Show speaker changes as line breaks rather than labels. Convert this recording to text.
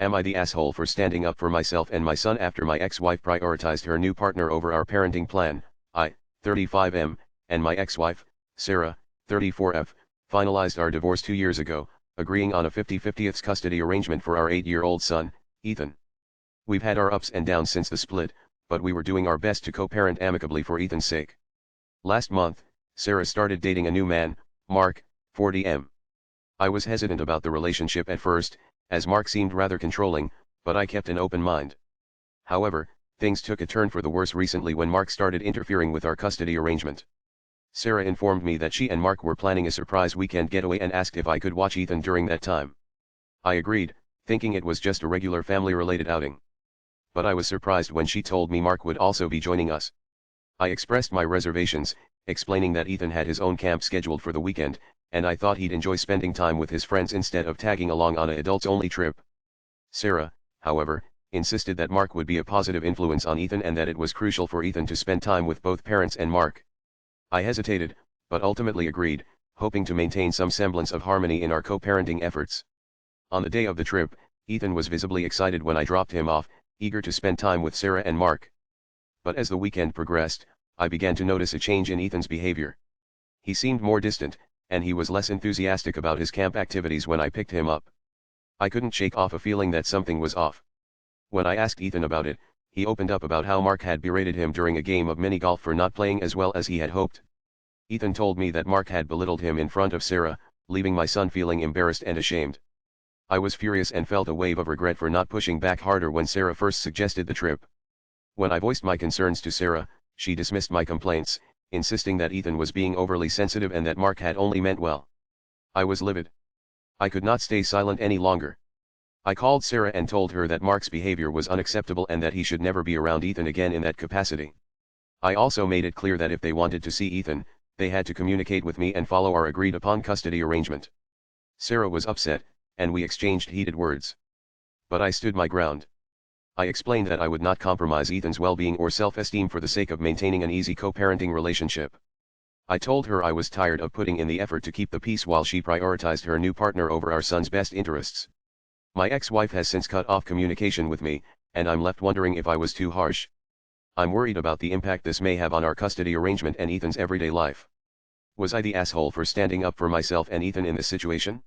Am I the asshole for standing up for myself and my son after my ex-wife prioritized her new partner over our parenting plan? I, 35M, and my ex-wife, Sarah, 34F, finalized our divorce 2 years ago, agreeing on a 50-50 custody arrangement for our 8-year-old son, Ethan. We've had our ups and downs since the split, but we were doing our best to co-parent amicably for Ethan's sake. Last month, Sarah started dating a new man, Mark, 40M. I was hesitant about the relationship at first, as Mark seemed rather controlling, but I kept an open mind. However, things took a turn for the worse recently when Mark started interfering with our custody arrangement. Sarah informed me that she and Mark were planning a surprise weekend getaway and asked if I could watch Ethan during that time. I agreed, thinking it was just a regular family-related outing. But I was surprised when she told me Mark would also be joining us. I expressed my reservations, explaining that Ethan had his own camp scheduled for the weekend, and I thought he'd enjoy spending time with his friends instead of tagging along on an adults-only trip. Sarah, however, insisted that Mark would be a positive influence on Ethan and that it was crucial for Ethan to spend time with both parents and Mark. I hesitated, but ultimately agreed, hoping to maintain some semblance of harmony in our co-parenting efforts. On the day of the trip, Ethan was visibly excited when I dropped him off, eager to spend time with Sarah and Mark. But as the weekend progressed, I began to notice a change in Ethan's behavior. He seemed more distant, and he was less enthusiastic about his camp activities when I picked him up. I couldn't shake off a feeling that something was off. When I asked Ethan about it, he opened up about how Mark had berated him during a game of mini-golf for not playing as well as he had hoped. Ethan told me that Mark had belittled him in front of Sarah, leaving my son feeling embarrassed and ashamed. I was furious and felt a wave of regret for not pushing back harder when Sarah first suggested the trip. When I voiced my concerns to Sarah, she dismissed my complaints, insisting that Ethan was being overly sensitive and that Mark had only meant well. I was livid. I could not stay silent any longer. I called Sarah and told her that Mark's behavior was unacceptable and that he should never be around Ethan again in that capacity. I also made it clear that if they wanted to see Ethan, they had to communicate with me and follow our agreed-upon custody arrangement. Sarah was upset, and we exchanged heated words. But I stood my ground. I explained that I would not compromise Ethan's well-being or self-esteem for the sake of maintaining an easy co-parenting relationship. I told her I was tired of putting in the effort to keep the peace while she prioritized her new partner over our son's best interests. My ex-wife has since cut off communication with me, and I'm left wondering if I was too harsh. I'm worried about the impact this may have on our custody arrangement and Ethan's everyday life. Was I the asshole for standing up for myself and Ethan in this situation?